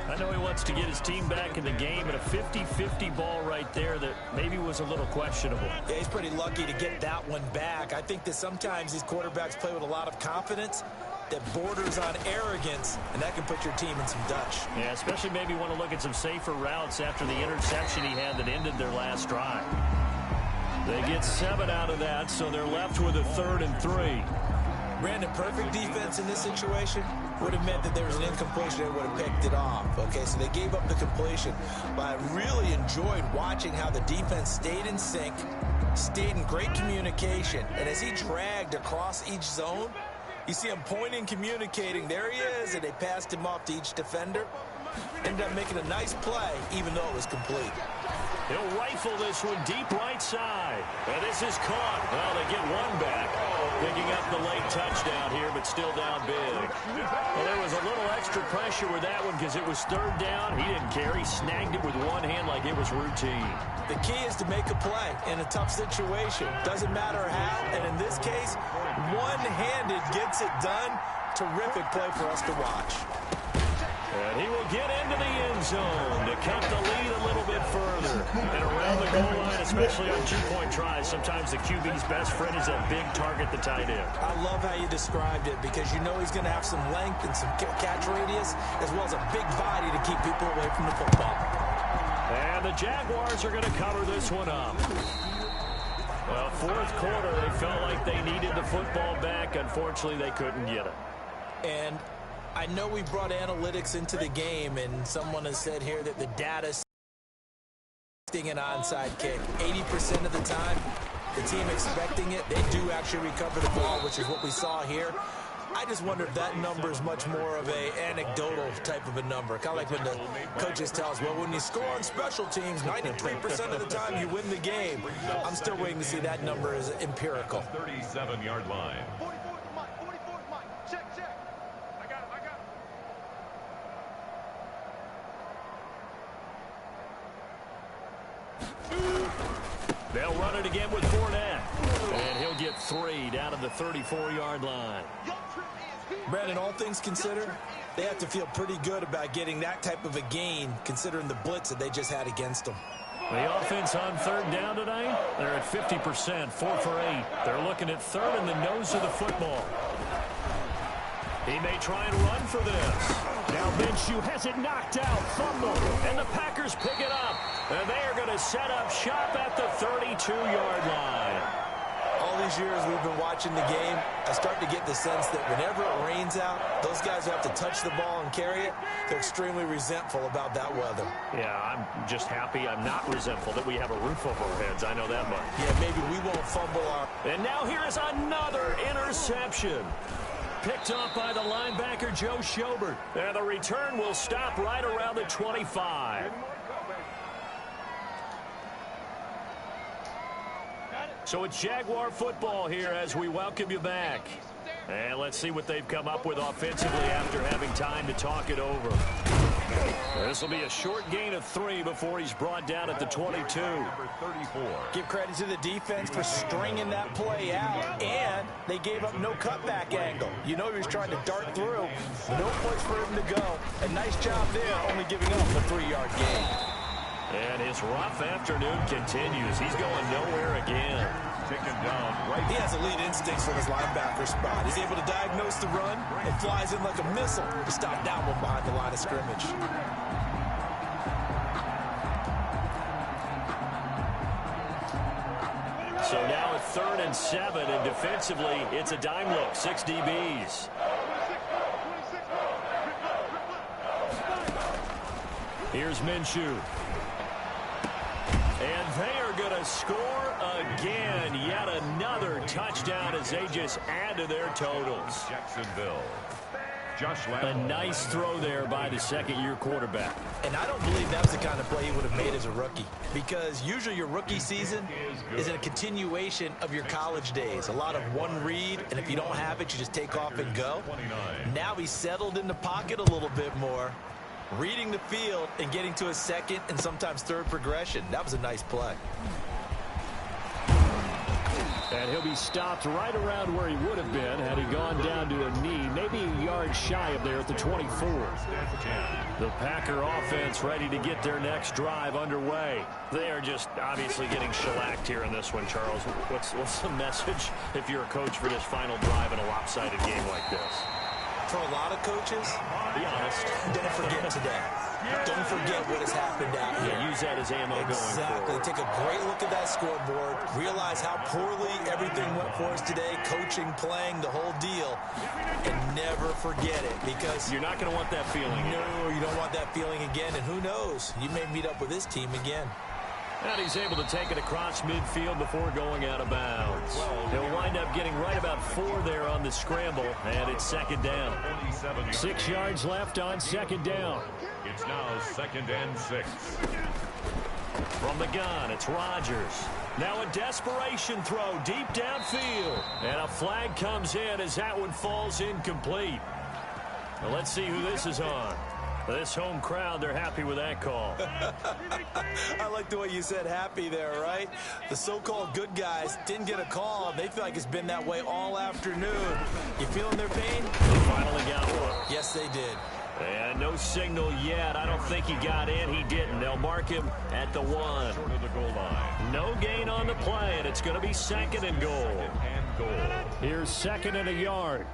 I know he wants to get his team back in the game, but a 50-50 ball right there that maybe was a little questionable. Yeah, he's pretty lucky to get that one back. I think that sometimes these quarterbacks play with a lot of confidence that borders on arrogance, and that can put your team in some Dutch. Yeah, especially maybe want to look at some safer routes after the interception he had that ended their last drive. They get 7 out of that, so they're left with a 3rd and 3. Brandon, perfect defense in this situation would have meant that there was an incompletion. They would have picked it off. Okay, so they gave up the completion. But I really enjoyed watching how the defense stayed in sync, stayed in great communication. And as he dragged across each zone, you see him pointing, communicating. There he is, and they passed him off to each defender. Ended up making a nice play, even though it was complete. He'll rifle this one deep right side. And this is caught. Well, they get one back. Picking up the late touchdown here, but still down big. Well, there was a little extra pressure with that one because it was third down. He didn't care. He snagged it with one hand like it was routine. The key is to make a play in a tough situation. Doesn't matter how, and in this case, one-handed gets it done. Terrific play for us to watch. And he will get into the end zone to cut the lead a little bit further. And around the goal line, especially on two-point tries, sometimes the QB's best friend is that big target, the tight end. I love how you described it because you know he's going to have some length and some catch radius as well as a big body to keep people away from the football. And the Jaguars are going to cover this one up. Well, fourth quarter, they felt like they needed the football back. Unfortunately, they couldn't get it. And I know we brought analytics into the game, and someone has said here that the data sting an onside kick. 80% of the time, the team expecting it, they do actually recover the ball, which is what we saw here. I just wonder if that number is much more of a anecdotal type of a number. Kind of like when the coaches tell us, well, when you score on special teams, 93% of the time you win the game. I'm still waiting to see that number as empirical. 37-yard line. 44 Mike, 44 Mike. Check. I got him. They'll run it again with Fournette. And he'll get 3 down at the 34-yard line. Brandon, all things considered, they have to feel pretty good about getting that type of a gain considering the blitz that they just had against them. The offense on third down tonight, they're at 50%, 4 for 8. They're looking at third in the nose of the football. He may try and run for this. Now Minshew has it knocked out, fumble, and the Packers pick it up. And they are going to set up shop at the 32-yard line. All these years we've been watching the game, I start to get the sense that whenever it rains out, those guys who have to touch the ball and carry it, they're extremely resentful about that weather. Yeah, I'm just happy I'm not resentful that we have a roof over our heads. I know that much. Yeah, maybe we won't fumble our... And now here is another interception. Picked up by the linebacker, Joe Schobert. And the return will stop right around the 25. So it's Jaguar football here as we welcome you back. And let's see what they've come up with offensively after having time to talk it over. This will be a short gain of 3 before he's brought down at the 22. Number 34. Give credit to the defense for stringing that play out, and they gave up no cutback angle. You know he was trying to dart through. No place for him to go. A nice job there, only giving up a 3-yard gain. And his rough afternoon continues. He's going nowhere again. Taken down right. He has elite instincts from his linebacker spot. He's able to diagnose the run and flies in like a missile to stop that one behind the line of scrimmage. So now it's 3rd and 7, and defensively, it's a dime look, 6 DBs. Here's Minshew. And they are going to score again. Yet another touchdown as they just add to their totals. Jacksonville. Josh A Lamb. nice throw there by the second-year quarterback. And I don't believe that was the kind of play he would have made as a rookie, because usually your rookie season is a continuation of your college days. A lot of one read, and if you don't have it, you just take off and go. Now he's settled in the pocket a little bit more, reading the field and getting to a second and sometimes third progression. That was a nice play. And he'll be stopped right around where he would have been had he gone down to a knee, maybe a yard shy of there at the 24. The Packer offense ready to get their next drive underway. They are just obviously getting shellacked here in this one, Charles. What's the message if you're a coach for this final drive in a lopsided game like this? For a lot of coaches, Be honest. don't forget today. Don't forget what has happened out here. Yeah, use that as ammo going Exactly. forward. Take a great look at that scoreboard. Realize how poorly everything went for us today. Coaching, playing, the whole deal. And never forget it, because You're not going to want that feeling. no, you don't want that feeling again. And who knows? You may meet up with this team again. And he's able to take it across midfield before going out of bounds. He'll wind up getting right about 4 there on the scramble, and it's 2nd down. 6 yards left on 2nd down. It's now 2nd and 6. From the gun, it's Rodgers. Now a desperation throw deep downfield. And a flag comes in as that one falls incomplete. Now let's see who this is on. This home crowd, they're happy with that call. I like the way you said happy there, right? The so-called good guys didn't get a call. They feel like it's been that way all afternoon. You feeling their pain? They finally got one. Yes, they did. And no signal yet. I don't think he got in. He didn't. They'll mark him at the 1. Short of the goal line. No gain on the play, and it's going to be 2nd and goal. Here's 2nd and a yard.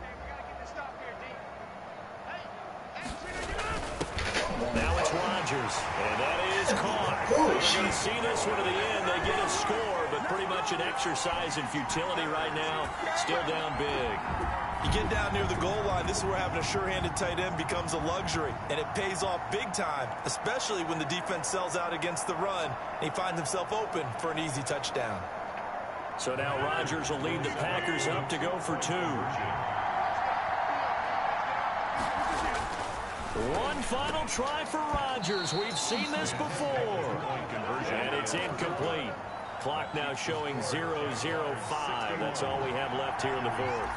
Now it's Rodgers, and that is caught. We're going to see this one to the end. They get a score, but pretty much an exercise in futility right now. Still down big. You get down near the goal line, this is where having a sure-handed tight end becomes a luxury, and it pays off big time, especially when the defense sells out against the run, and he finds himself open for an easy touchdown. So now Rodgers will lead the Packers up to go for 2. One final try for Rodgers. We've seen this before. And it's incomplete. Clock now showing 0:05. That's all we have left here in the 4th.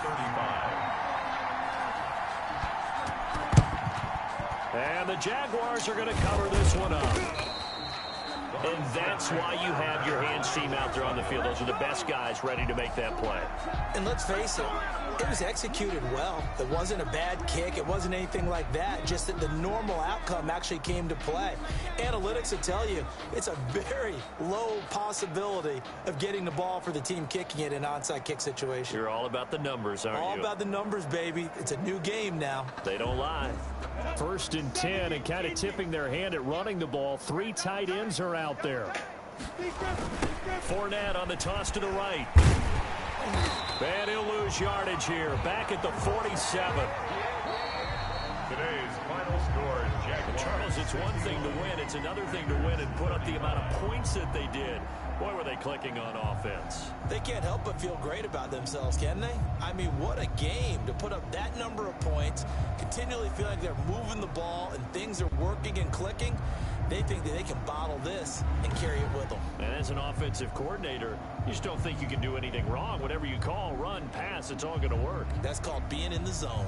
And the Jaguars are going to cover this one up. And that's why you have your hands team out there on the field. Those are the best guys ready to make that play. And let's face it, it was executed well. It wasn't a bad kick. It wasn't anything like that. Just that the normal outcome actually came to play. Analytics will tell you it's a very low possibility of getting the ball for the team kicking it in an onside kick situation. You're all about the numbers, aren't you? All about the numbers, baby. It's a new game now. They don't lie. 1st and 10, and kind of tipping their hand at running the ball. 3 tight ends are out there. Fournette on the toss to the right. And he'll lose yardage here. Back at the 47. Today's final score, Jaguars. Charles, it's one thing to win. It's another thing to win and put up the amount of points that they did. Boy, were they clicking on offense. They can't help but feel great about themselves, can they? I mean, what a game to put up that number of points, continually feel like they're moving the ball and things are working and clicking. They think that they can bottle this and carry it with them. And as an offensive coordinator, you just don't think you can do anything wrong. Whatever you call, run, pass, it's all going to work. That's called being in the zone.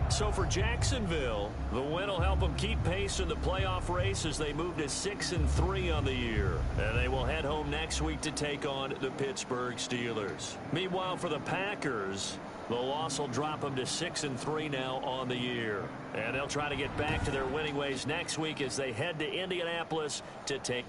So for Jacksonville, the win will help them keep pace in the playoff race as they move to 6-3 on the year. And they will head home next week to take on the Pittsburgh Steelers. Meanwhile, for the Packers, the loss will drop them to 6-3 now on the year. And they'll try to get back to their winning ways next week as they head to Indianapolis to take